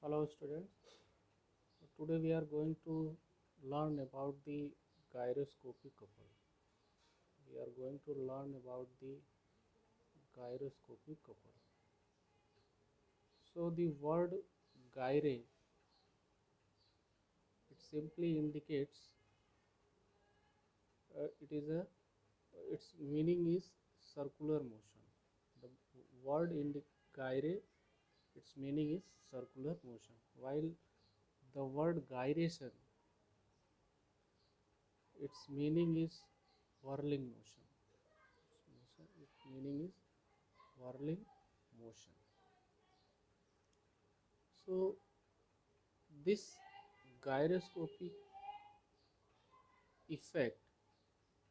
Hello students, today we are going to learn about the gyroscopic couple. We are going to learn about the gyroscopic couple. So the word gyre, it simply indicates it is a its meaning is circular motion. The word gyre, its meaning is circular motion, while the word gyration, its meaning is whirling motion. Its meaning is whirling motion. So this gyroscopic effect,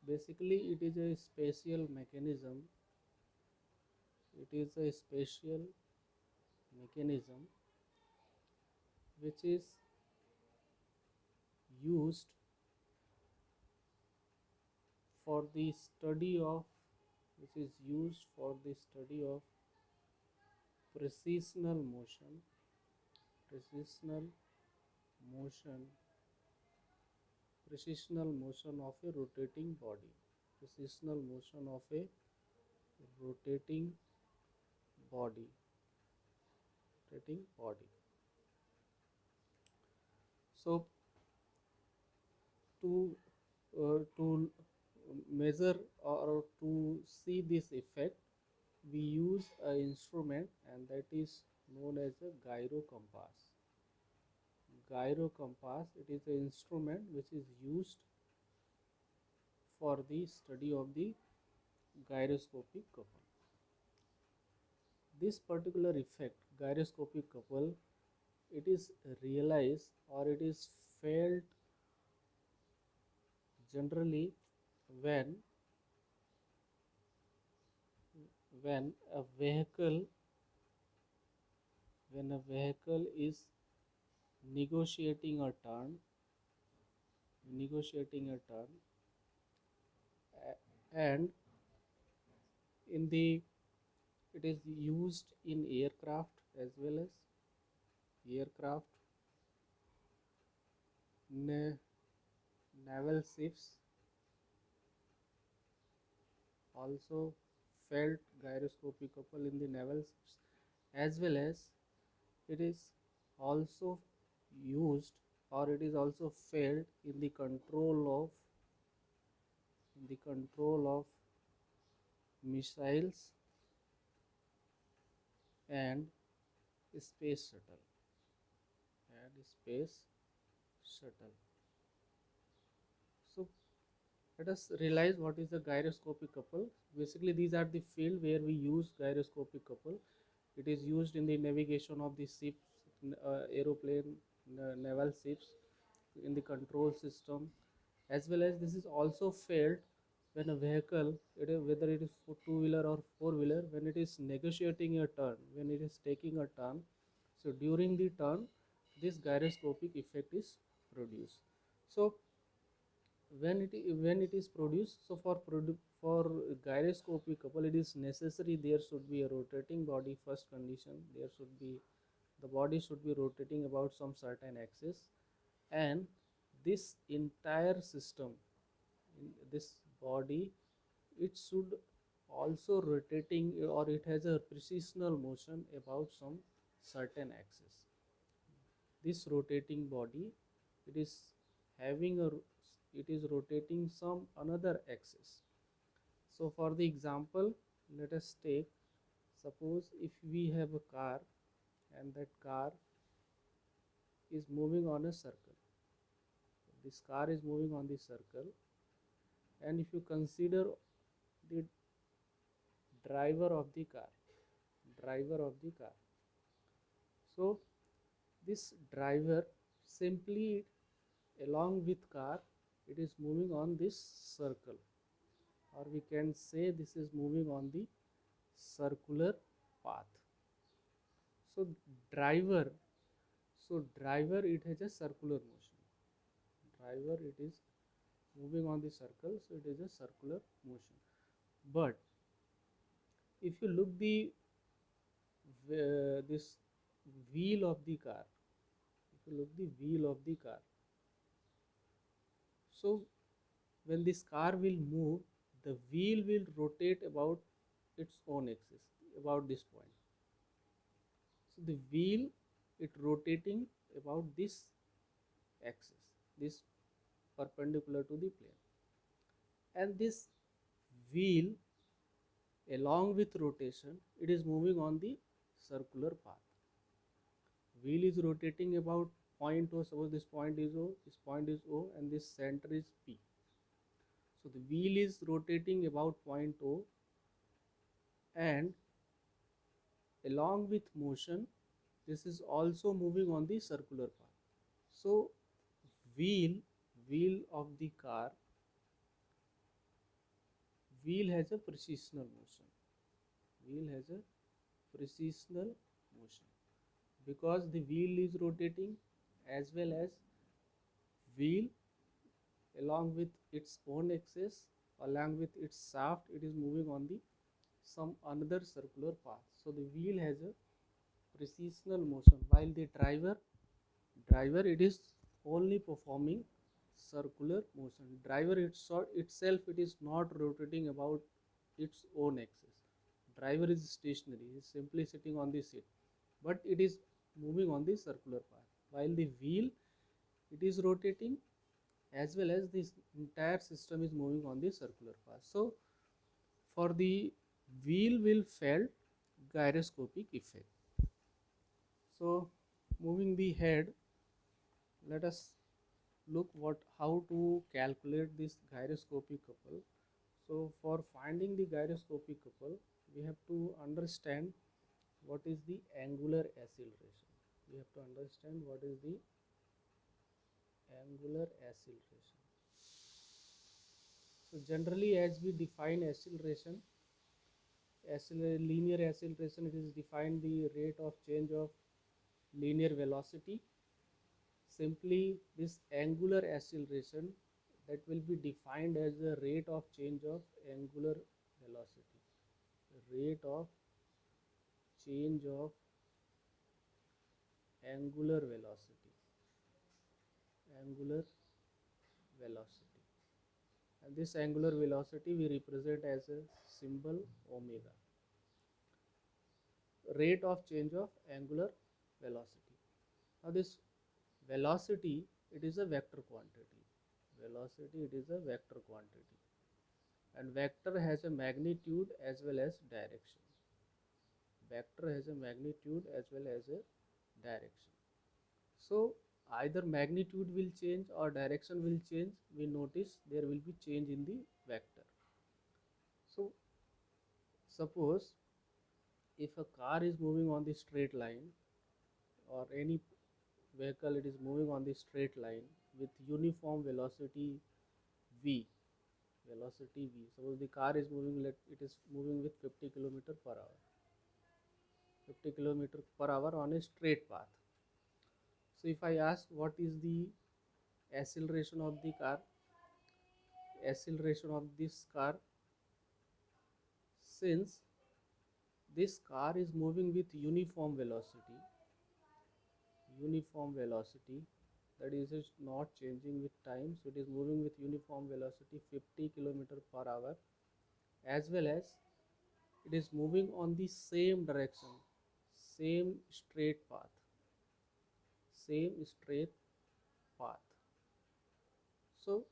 basically it is a spatial mechanism. It is a spatial mechanism which is used for the study of which is used for the study of precessional motion, precessional motion, precessional motion of a rotating body, precessional motion of a rotating body, rotating body. So to measure or to see this effect, we use an instrument, and that is known as a gyro compass. Gyro compass, it is an instrument which is used for the study of the gyroscopic couple. This particular effect, gyroscopic couple, it is realized or it is felt generally when when a vehicle is negotiating a turn, negotiating a turn, and in the it is used in aircraft as well as aircraft, naval ships also felt gyroscopic couple in the naval ships, as well as it is also used or it is also felt in the control of missiles and space shuttle space shuttle. So let us realize what is the gyroscopic couple. Basically, these are the field where we use gyroscopic couple. It is used in the navigation of the ships, aeroplane, naval ships, in the control system, as well as this is also felt when a vehicle, whether it is two-wheeler or four-wheeler, when it is negotiating a turn, when it is taking a turn. So during the turn, this gyroscopic effect is produced. So when it is produced, so for gyroscopic couple, it is necessary there should be a rotating body. First condition, there should be the body should be rotating about some certain axis, and this entire system, in this body, it should also rotating, or it has a precessional motion about some certain axis. This rotating body, it is having a it is rotating some another axis. So for the example, let us take, suppose if we have a car and that car is moving on a circle. This car is moving on the circle, and if you consider the driver of the car, driver of the car, so this driver simply, along with car, it is moving on this circle, or we can say this is moving on the circular path. So driver, driver, it has a circular motion. Driver, it is moving on the circle, so it is a circular motion. But if you look the this wheel of the car, If you look the wheel of the car, so when this car will move, the wheel will rotate about its own axis, about this point. So the wheel, it rotating about this axis, this perpendicular to the plane, and this wheel, along with rotation, it is moving on the circular path. Wheel is rotating about point O. Suppose this point is O, this point is O, and this center is P. So the wheel is rotating about point O, and along with motion, this is also moving on the circular path. So wheel wheel of the car, wheel has a precessional motion. Wheel has a precessional motion because the wheel is rotating, as well as wheel, along with its own axis, along with its shaft, it is moving on the some another circular path. So the wheel has a precessional motion, while the driver it is only performing circular motion. Driver itself, it is not rotating about its own axis. Driver is stationary, he is simply sitting on the seat, but it is moving on the circular path, while the wheel, it is rotating, as well as this entire system is moving on the circular path. So for the wheel will felt gyroscopic effect. So moving the head, let us look what how to calculate this gyroscopic couple. So for finding the gyroscopic couple, we have to understand what is the angular acceleration. We have to understand what is the angular acceleration. So generally, as we define acceleration, linear acceleration, it is defined the rate of change of linear velocity. Simply this angular acceleration, that will be defined as the rate of change of angular velocity. Rate of change of angular velocity. Angular velocity. And this angular velocity we represent as a symbol omega. Rate of change of angular velocity. Now this velocity, it is a vector quantity. Velocity, it is a vector quantity, and vector has a magnitude as well as direction. Vector has a magnitude as well as a direction. So either magnitude will change or direction will change. We notice there will be change in the vector. So suppose if a car is moving on the straight line, or any vehicle, it is moving on the straight line with uniform velocity v, velocity v. Suppose the car is moving, it is moving with 50 kilometer per hour, 50 kilometer per hour on a straight path. So if I ask what is the acceleration of the car, acceleration of this car, since this car is moving with uniform velocity, uniform velocity, that is not changing with time, so it is moving with uniform velocity 50 kilometer per hour, as well as it is moving on the same direction, same straight path, same straight path. So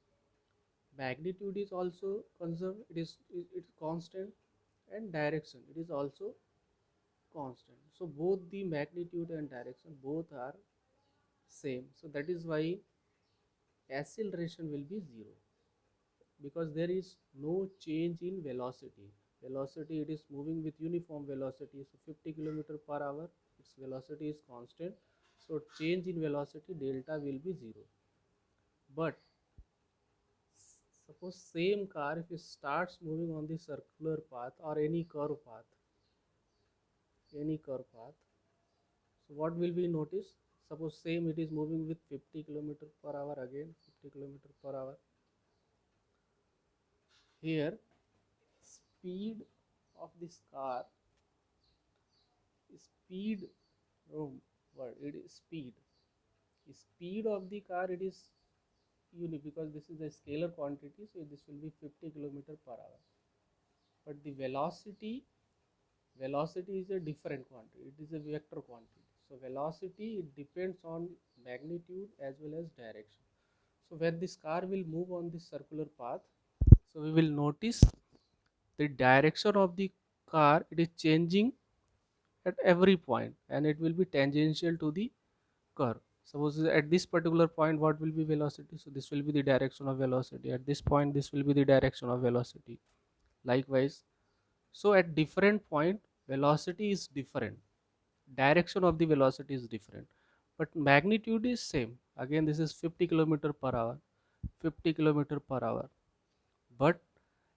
magnitude is also conserved, it's constant, and direction, it is also constant. So both the magnitude and direction both are same. So that is why acceleration will be zero, because there is no change in velocity. Velocity, it is moving with uniform velocity, so 50 kilometer per hour, its velocity is constant, so change in velocity delta will be zero. But suppose same car, if it starts moving on the circular path or any curve path, any curve path, so what will we notice? Suppose same, it is moving with 50 kilometer per hour, again 50 kilometer per hour. Here speed of this car, speed, oh, what it is speed, speed of the car, it is unique because this is a scalar quantity, so this will be 50 kilometer per hour. But the velocity is a different quantity, it is a vector quantity. So velocity, it depends on magnitude as well as direction. So when this car will move on this circular path, so we will notice the direction of the car, it is changing at every point and it will be tangential to the curve. Suppose at this particular point, what will be velocity? So this will be the direction of velocity. At this point, this will be the direction of velocity. Likewise, so at different point, velocity is different. Direction of the velocity is different, but magnitude is same. Again, this is 50 kilometer per hour, 50 kilometer per hour. But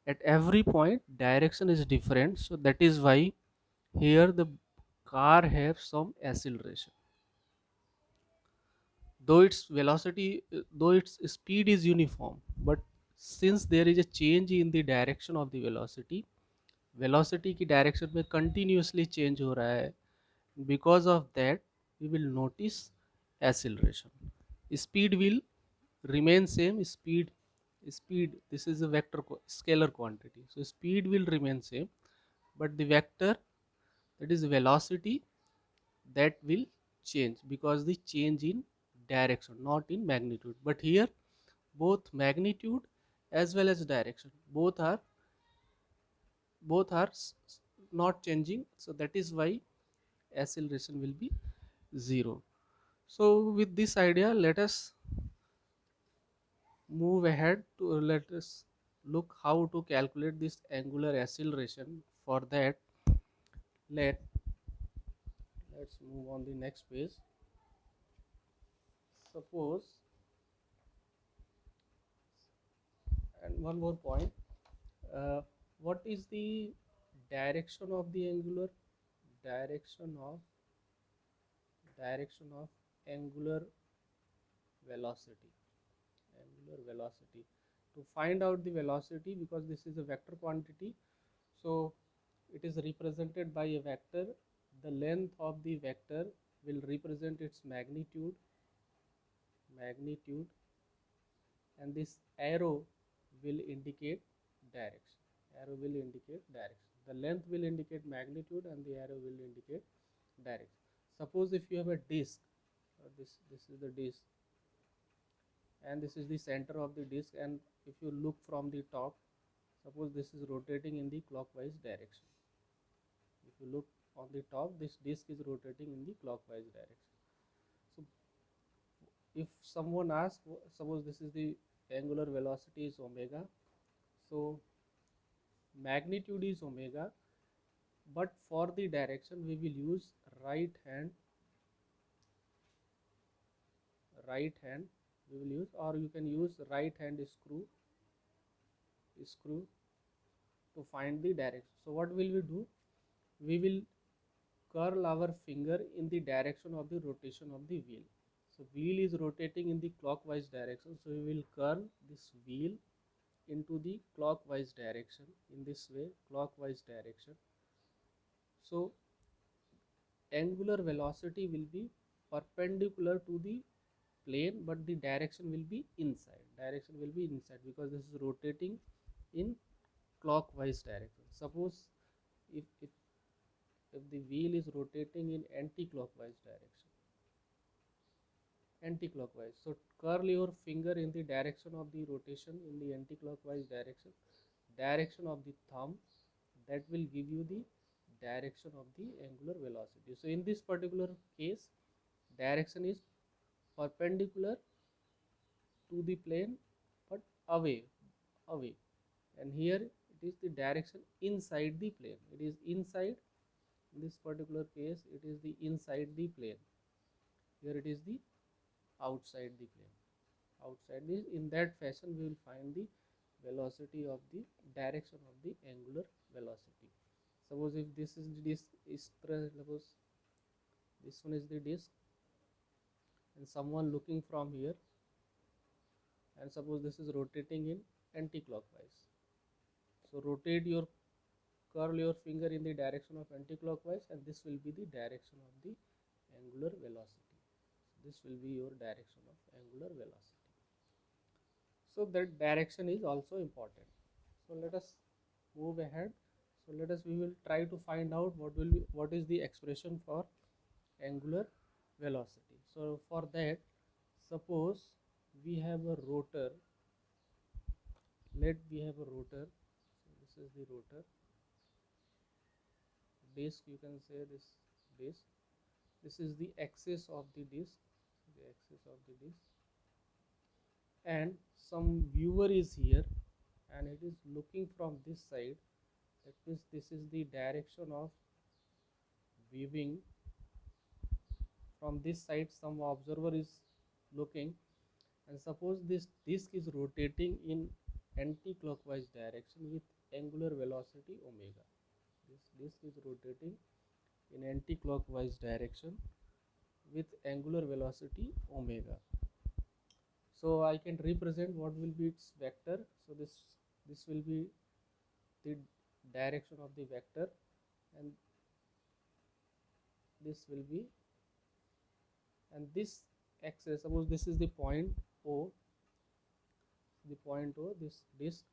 at every point, direction is different. So that is why here the car have some acceleration. Though its velocity, though its speed is uniform, but since there is a change in the direction of the velocity, velocity की direction में continuously change हो रहा है, because of that we will notice acceleration. Speed will remain same. Speed, this is a vector scalar quantity, so speed will remain same, but the vector, that is velocity, that will change because the change in direction, not in magnitude. But here both magnitude as well as direction, both are not changing, so that is why acceleration will be 0. So with this idea, let us move ahead to let us look how to calculate this angular acceleration. For that, let's move on the next page. Suppose, and one more point, uh, what is the direction of the direction of direction of angular velocity? Angular velocity, to find out the velocity, because this is a vector quantity, so it is represented by a vector. The length of the vector will represent its magnitude, and this arrow will indicate direction. The length will indicate magnitude and the arrow will indicate direction. Suppose if you have a disk, this is the disk, and this is the center of the disk, and if you look from the top, suppose this is rotating in the clockwise direction. If you look on the top, this disk is rotating in the clockwise direction. So if someone asks, suppose this is the angular velocity is omega, so magnitude is omega, but for the direction we will use right hand we will use, or you can use right hand screw to find the direction. So what will we do? We will curl our finger in the direction of the rotation of the wheel. So wheel is rotating in the clockwise direction, so we will curl this wheel into the clockwise direction, in this way, clockwise direction. So angular velocity will be perpendicular to the plane, but the direction will be inside because this is rotating in clockwise direction. Suppose if the wheel is rotating in anti-clockwise, so curl your finger in the direction of the rotation in the anti-clockwise direction of the thumb, that will give you the direction of the angular velocity. So in this particular case, direction is perpendicular to the plane but away, and here it is the direction inside the plane. It is inside, in this particular case it is the inside the plane, here it is the outside the plane. Outside this, in that fashion we will find the velocity of the direction of the angular velocity. Suppose if this is the disk, suppose this one is the disk, and someone looking from here, and suppose this is rotating in anti-clockwise, so curl your finger in the direction of anti-clockwise, and this will be the direction of the angular velocity. This will be your direction of angular velocity. So that direction is also important. So let us move ahead. So we will try to find out what is the expression for angular velocity. So for that, suppose we have a rotor. Let we have a rotor. So this is the rotor. Disc, you can say this disc. This is the axis of the disc. The axis of the disc. And some viewer is here, and it is looking from this side. That means this is the direction of viewing. From this side some observer is looking, and suppose this disc is rotating in anti-clockwise direction with angular velocity omega. This disc is rotating in anti-clockwise direction with angular velocity omega. So I can represent what will be its vector. So this will be the direction of the vector, and this will be, and this axis, suppose this is the point O. This disc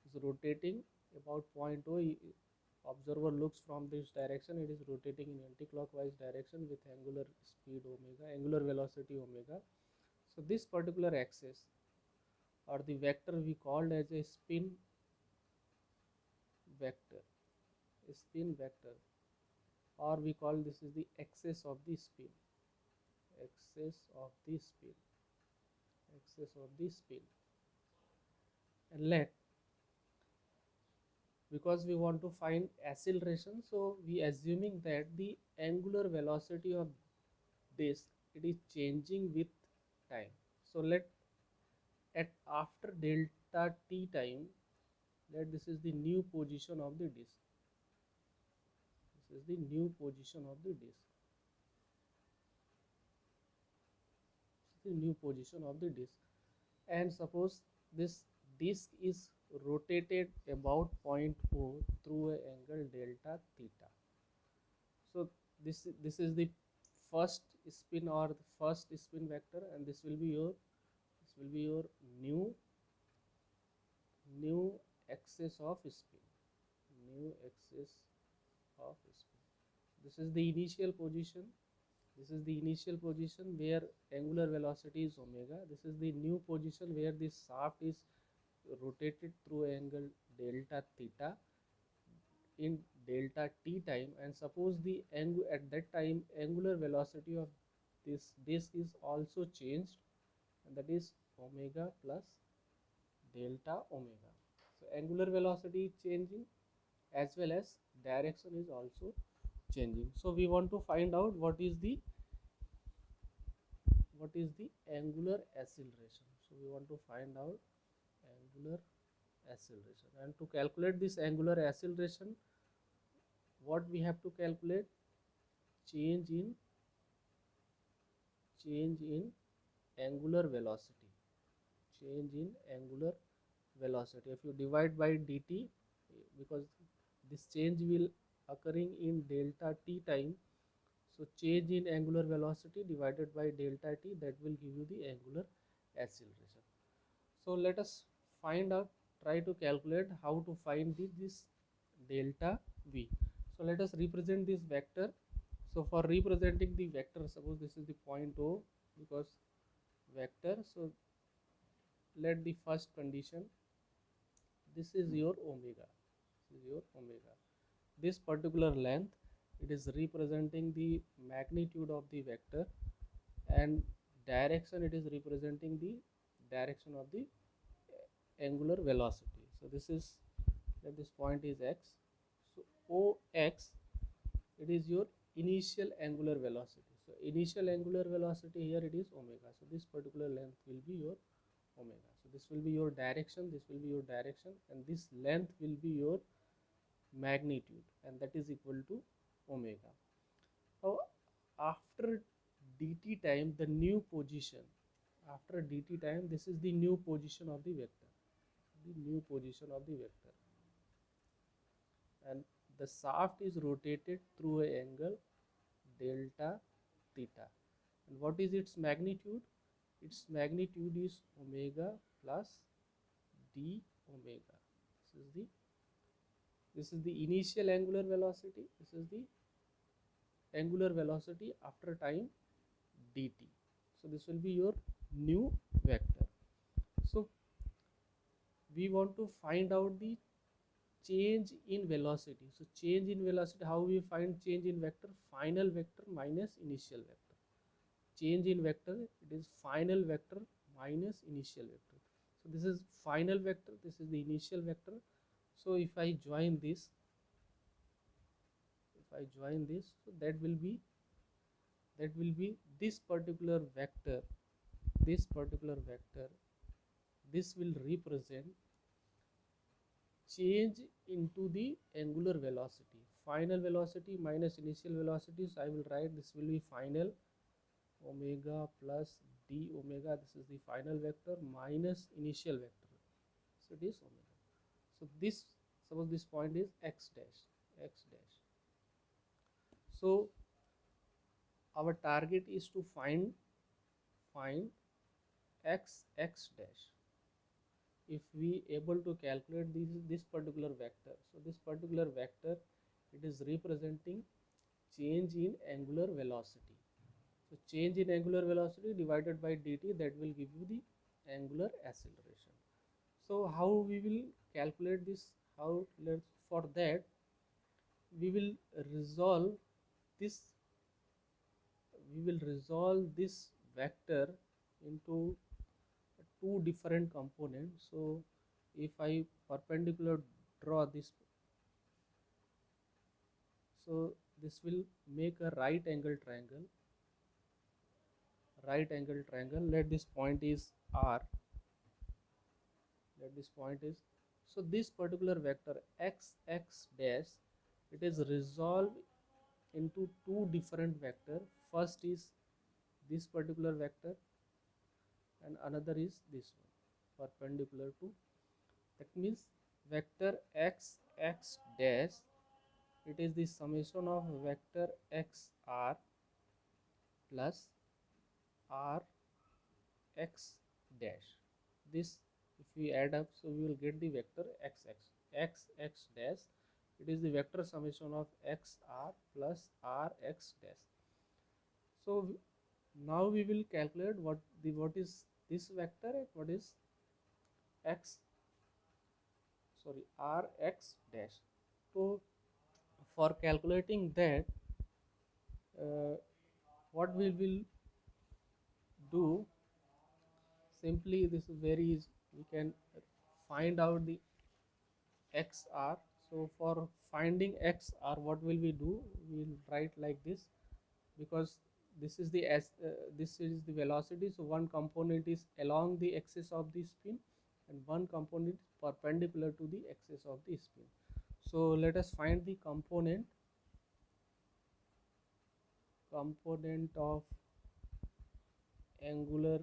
is rotating about point O. Observer looks from this direction, it is rotating in anti-clockwise direction with angular speed omega, angular velocity omega. So this particular axis or the vector we called as a spin vector, or we call this is the axis of the spin, and let, because we want to find acceleration, so we assuming that the angular velocity of this, it is changing with time. So let at after delta t time, let this is the new position of the disk. This is the new position of the disk. This is the new position of the disk. And suppose this disk is rotated about point O through an angle delta theta. So this is the first spin or the first spin vector, and this will be your new axis of spin. This is the initial position. This is the initial position where angular velocity is omega. This is the new position where this shaft is rotated through angle delta theta in delta t time, and suppose the at that time angular velocity of this disc is also changed, and that is omega plus delta omega. So angular velocity is changing as well as direction is also changing. So we want to find out what is the angular acceleration. So we want to find out angular acceleration, and to calculate this angular acceleration, what we have to calculate? Change in angular velocity. If you divide by dt, because this change will occurring in delta t time, so change in angular velocity divided by delta t, that will give you the angular acceleration. So let us find out, try to calculate how to find this delta v. So let us represent this vector. So for representing the vector, suppose this is the point O, because vector, so let the first condition, this is your omega. This particular length, it is representing the magnitude of the vector, and direction, it is representing the direction of the angular velocity. So this is, that this point is x. So Ox, it is your initial angular velocity. So initial angular velocity here, it is omega. So this particular length will be your omega. So this will be your direction, and this length will be your magnitude, and that is equal to omega. Now after dt time, the new position, after dt time, this is the new position of the vector, and the shaft is rotated through an angle delta theta. And what is its magnitude? Its magnitude is omega plus d omega. This is the initial angular velocity. This is the angular velocity after time dt. So this will be your new vector. So we want to find out the change in velocity. So change in velocity, how we find change in vector? Final vector minus initial vector. Change in vector, it is final vector minus initial vector. So this is final vector, this is the initial vector. So if I join this, so that will be this particular vector, this will represent change into the angular velocity. Final velocity minus initial velocity. So I will write this will be final omega plus d omega. This is the final vector minus initial vector. So it is omega. So this, suppose this point is x dash. So our target is to find x dash. If we able to calculate this particular vector, so this particular vector, it is representing change in angular velocity. So change in angular velocity divided by dt, that will give you the angular acceleration. So how we will calculate this? For that we will resolve this vector into two different components. So if I perpendicular draw this, so this will make a right angle triangle. Let this point is r, so this particular vector x dash, it is resolved into two different vector. First is this particular vector and another is this one, perpendicular to. That means vector x dash, it is the summation of vector xr plus r x dash. This, if we add up, so we will get the vector x dash. It is the vector summation of xr plus r x dash. So now we will calculate what is this vector and what is r x dash. So for calculating that, what we will do, simply this is very easy. We can find out the xr. So for finding xr, what will we do? We will write like this, because this is the velocity. So one component is along the axis of the spin and one component is perpendicular to the axis of the spin. So let us find the component of angular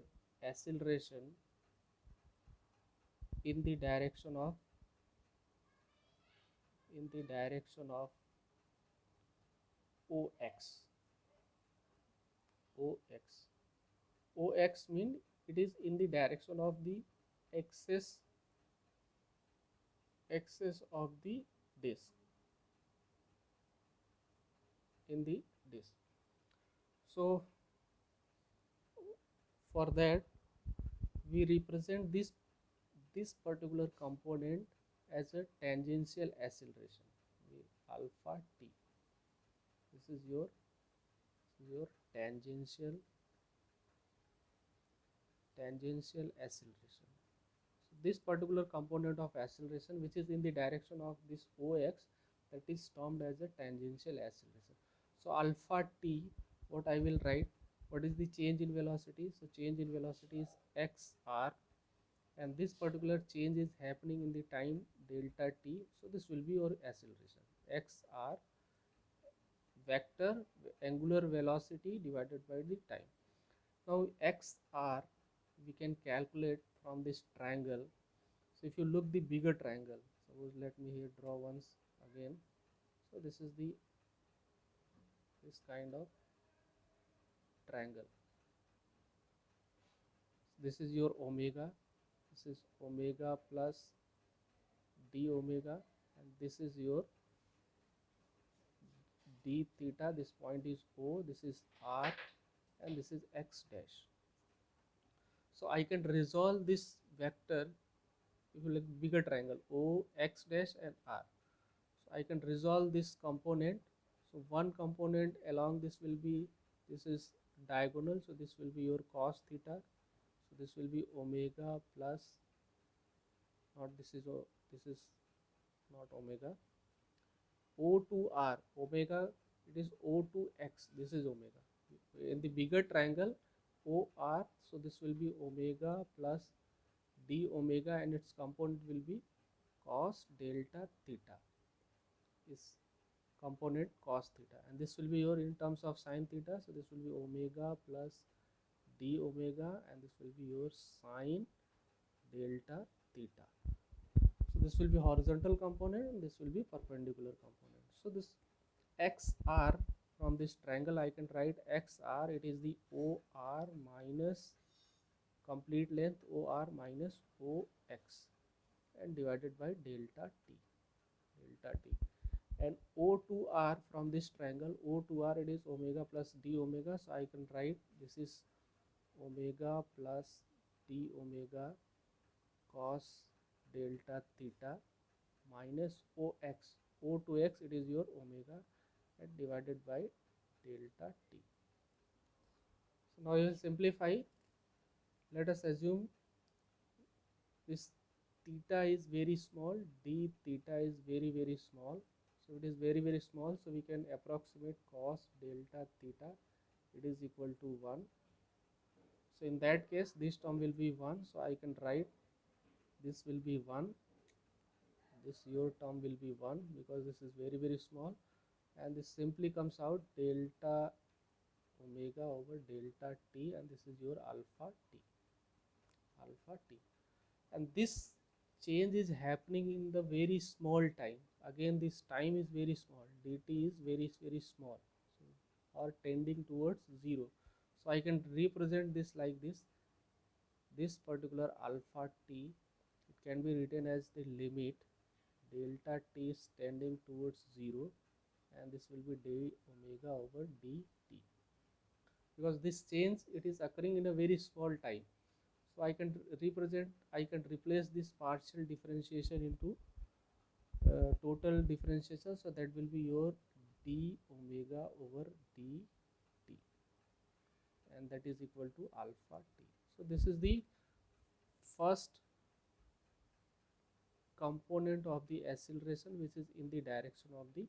acceleration in the direction of ox. Ox mean it is in the direction of the axis of the disk, in the disk. So for that we represent this particular component as a tangential acceleration, alpha t. This is your tangential acceleration. So this particular component of acceleration which is in the direction of this ox, that is termed as a tangential acceleration. So alpha t, what I will write, what is the change in velocity? So change in velocity is xr, and this particular change is happening in the time delta t. So this will be your acceleration, xr vector angular velocity divided by the time. Now xr we can calculate from this triangle. So if you look the bigger triangle, suppose let me here draw once again. So this is this kind of triangle. this is your omega, this is omega plus d omega, and this is your d theta. This point is O, this is R, and this is x dash. So I can resolve this vector. If you like bigger triangle O, x dash and R, so I can resolve this component. So one component along this will be, this is diagonal, so this will be your cos theta, so this will be omega plus, not this is this is not omega, O to R, omega, it is O to x, this is omega. In the bigger triangle OR, so this will be omega plus d omega, and its component will be cos delta theta, is component cos theta, and this will be your, in terms of sin theta, so this will be omega plus d omega, and this will be your sin delta theta. So this will be horizontal component and this will be perpendicular component. So this xr, from this triangle I can write xr, it is the OR minus complete length OR minus OX, and divided by delta t. And O to R, from this triangle O to R, it is omega plus d omega, so I can write this is omega plus d omega cos delta theta minus OX. O to X, it is your omega, and divided by delta t. So now you will simplify. Let us assume this theta is very small, d theta is very small, so it is very small, so we can approximate cos delta theta, it is equal to 1. So in that case this term will be 1, so I can write this will be 1, this your term will be 1, because this is very small, and this simply comes out delta omega over delta t, and this is your alpha t. And this change is happening in the very small time. Again, this time is very small, dt is very small, so, or tending towards 0. So I can represent this like this particular alpha t, it can be written as the limit delta t is tending towards 0, and this will be d omega over dt, because this change, it is occurring in a very small time. So I can replace this partial differentiation into total differentiation, so that will be your d omega over dt, and that is equal to alpha t. So this is the first component of the acceleration, which is in the direction of the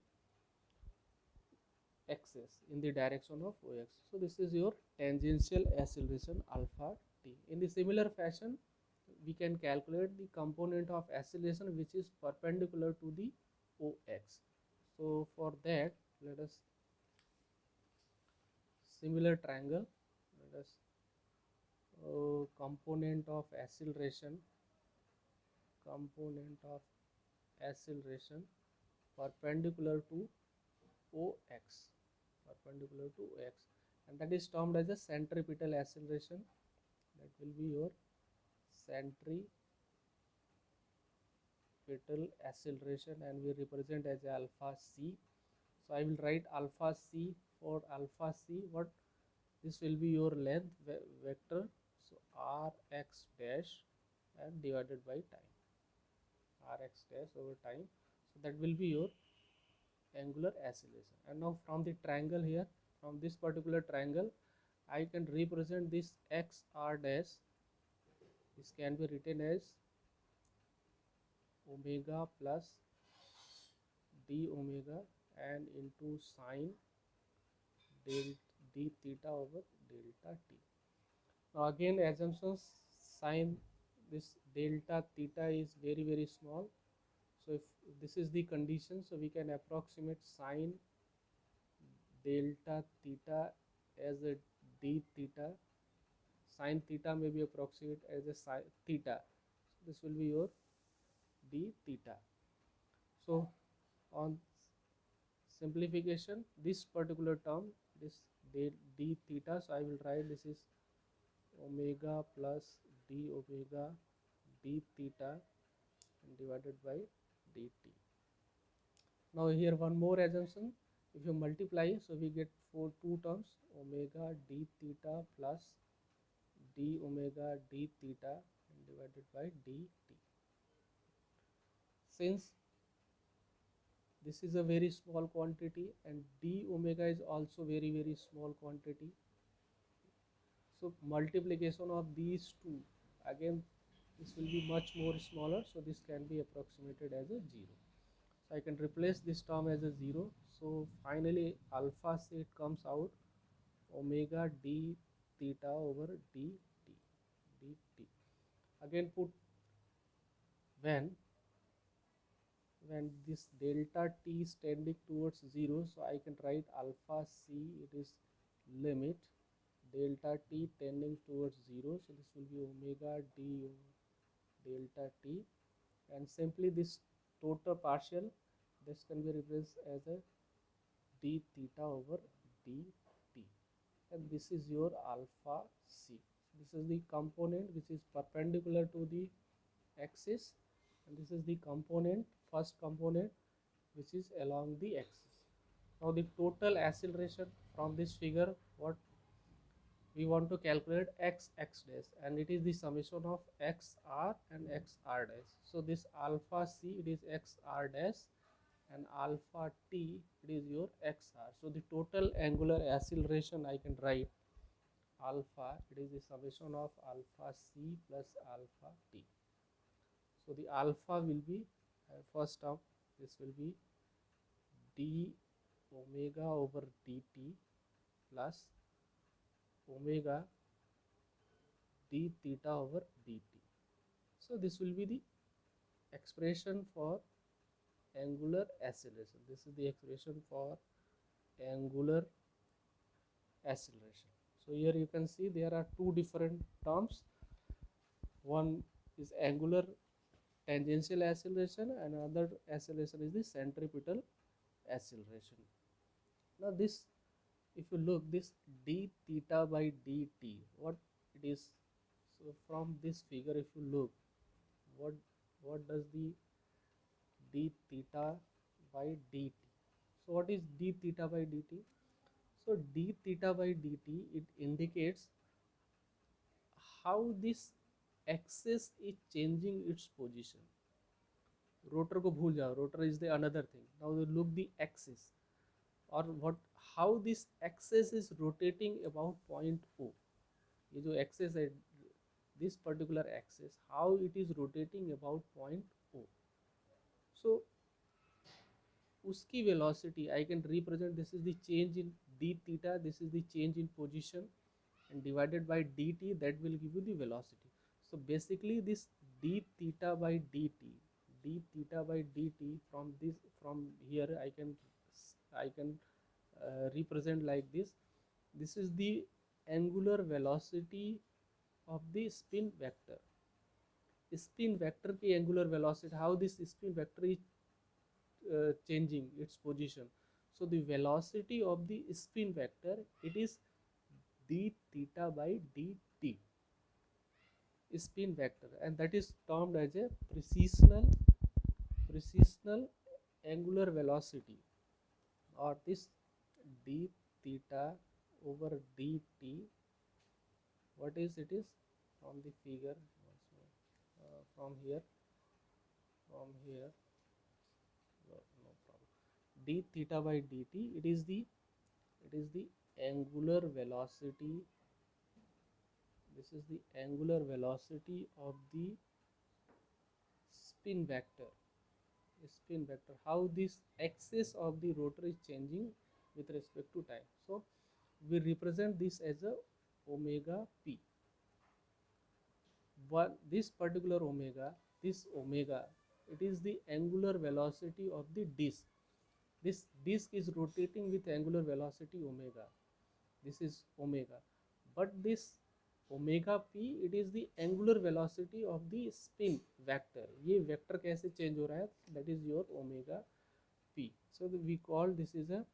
axis, in the direction of ox. So this is your tangential acceleration alpha t. In the similar fashion, we can calculate the component of acceleration which is perpendicular to the ox. So for that, let us similar triangle, let us component of acceleration perpendicular to ox, and that is termed as a centripetal acceleration. That will be your centripetal acceleration, and we represent as alpha c. So I will write alpha c. For alpha c, what, this will be your length vector, so rx dash, and divided by time, rx dash over time, so that will be your angular acceleration. And now from the triangle here, from this particular triangle, I can represent this xr dash, this can be written as omega plus d omega, and into sine d theta over delta t. Now again assumptions, sine this delta theta is very small, so if this is the condition, so we can approximate sine delta theta as a d theta, sine theta may be approximate as a sine theta, so this will be your d theta. So on simplification, this particular term, this d theta, so I will write this is omega plus d omega d theta and divided by dt. Now here one more assumption. If you multiply, so we get for two terms, omega d theta plus d omega d theta and divided by dt. Since this is a very small quantity and d omega is also very small quantity, so multiplication of these two, again this will be much more smaller, so this can be approximated as a 0. So I can replace this term as a 0. So finally alpha C it comes out omega d theta over dt. Again put when this delta t is tending towards 0, so I can write alpha C, it is limit delta t tending towards 0, so this will be omega d delta t, and simply this total partial, this can be replaced as a d theta over dt, and this is your alpha C. This is the component which is perpendicular to the axis, and this is the component, first component, which is along the axis. Now the total acceleration from this figure, what we want to calculate, x dash, and it is the summation of xr and xr dash. So this alpha C it is xr dash and alpha t it is your xr. So the total angular acceleration I can write alpha, it is the summation of alpha C plus alpha t. So the alpha will be first term, this will be d omega over dt plus omega d theta over dt. So this will be the expression for angular acceleration. This is the expression for angular acceleration. So here you can see there are two different terms. One is angular tangential acceleration and another acceleration is the centripetal acceleration. Now this, if you look this d theta by dt, what it is? So from this figure if you look, what does the d theta by dt? So what is d theta by dt? So d theta by dt, it indicates how this axis is changing its position. Rotor को भूल जाओ, rotor is the another thing. Now you look the axis, or what, how this axis is rotating about point O. ये जो axis है, this particular axis, how it is rotating about point O. So उसकी velocity I can represent, this is the change in d theta, this is the change in position, and divided by dt, that will give you the velocity. So basically this d theta by dt from this, from here I can represent like this. This is the angular velocity of the spin vector. Spin vector की angular velocity, how this spin vector is changing its position. So the velocity of the spin vector, it is d theta by dt, spin vector, and that is termed as a precessional angular velocity, or this d theta over dt, what is it is from the figure once more, from here no problem, d theta by dt, it is the angular velocity, this is the angular velocity of the spin vector, how this axis of the rotor is changing with respect to time. So we represent this as a omega p. But this particular omega, it is the angular velocity of the disc. This disc is rotating with angular velocity omega, this is omega, but this omega p, it is the angular velocity of the spin vector. ये vector कैसे change हो रहा है, that is your omega p. So we call this is a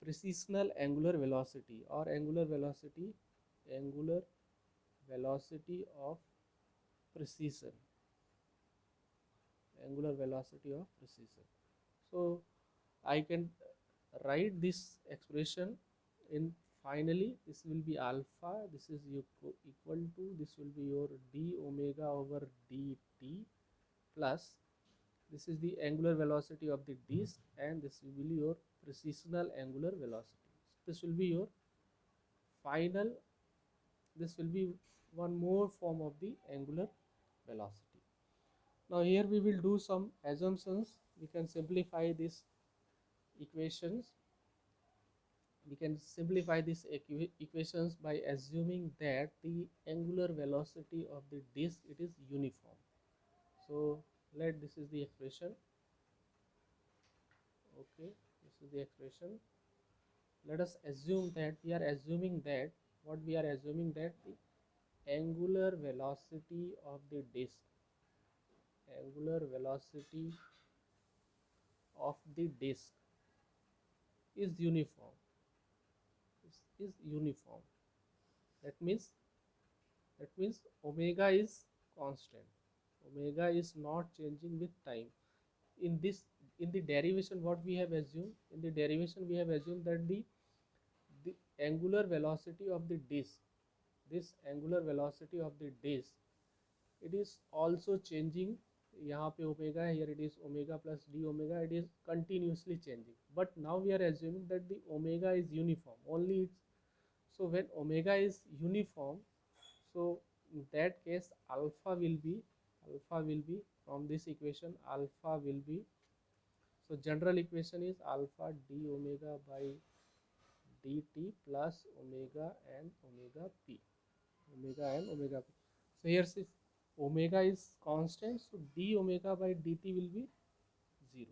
precessional angular velocity, or angular velocity of precision, angular velocity of precision. So I can write this expression in, finally this will be alpha, this is equal to, this will be your d omega over dt plus, this is the angular velocity of the disk, and this will be your precisional angular velocity. This will be your final, this will be one more form of the angular velocity. Now here we will do some assumptions. We can simplify these equations. We can simplify these equations by assuming that the angular velocity of the disk, it is uniform. So let, this is the expression. Okay, this is the expression. Let us assume that, we are assuming that, what we are assuming, that the angular velocity of the disk, angular velocity of the disk is uniform, is uniform. That means, omega is constant, omega is not changing with time. In this, in the derivation, what we have assumed, in the derivation we have assumed that the angular velocity of the disk, this angular velocity of the disk, it is also changing. यहाँ पे omega है, here it is omega plus d omega, it is continuously changing. But now we are assuming that the omega is uniform, only it's, so when omega is uniform, so in that case alpha will be, from this equation alpha will be, so general equation is alpha d omega by dt plus omega and omega p, omega and omega p. So here since omega is constant, so d omega by dt will be 0.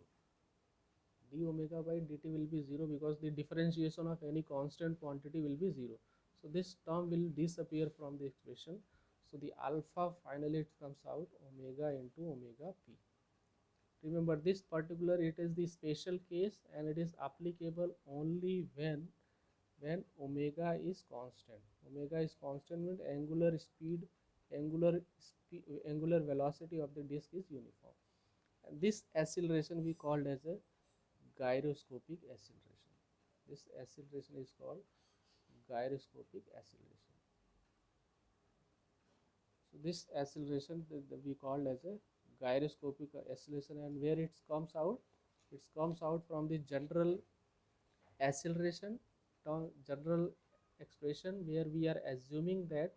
D omega by dt will be 0 because the differentiation of any constant quantity will be 0. So this term will disappear from the expression. So the alpha finally it comes out omega into omega p. Remember this particular, it is the special case and it is applicable only when omega is constant. Omega is constant means angular velocity of the disk is uniform. And this acceleration we called as a gyroscopic acceleration. This acceleration is called gyroscopic acceleration. So this acceleration we called as a gyroscopic acceleration, and where it comes out, it comes out from the general acceleration, general expression, where we are assuming that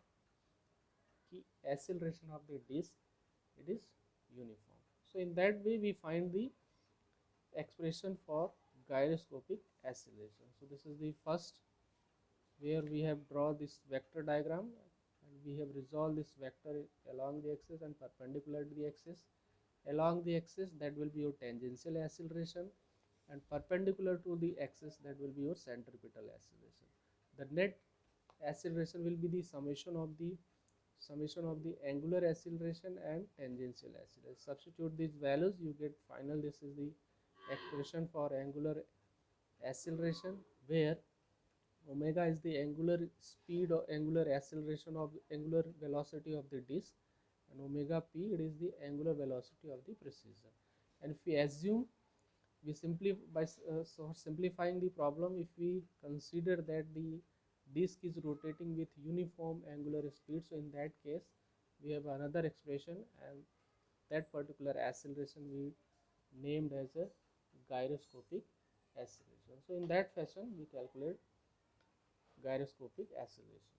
the acceleration of the disk, it is uniform. So in that way we find the expression for gyroscopic acceleration. So this is the first, where we have drawn this vector diagram and we have resolved this vector along the axis and perpendicular to the axis. Along the axis, that will be your tangential acceleration, and perpendicular to the axis, that will be your centripetal acceleration. The net acceleration will be the summation of the angular acceleration and tangential acceleration. Substitute these values, you get final, this is the expression for angular acceleration, where omega is the angular speed or angular acceleration of angular velocity of the disk, and omega p, it is the angular velocity of the precision. And if we assume, we simply by so simplifying the problem, if we consider that the disk is rotating with uniform angular speed, so in that case we have another expression, and that particular acceleration we named as a gyroscopic acceleration. So in that fashion we calculate gyroscopic acceleration.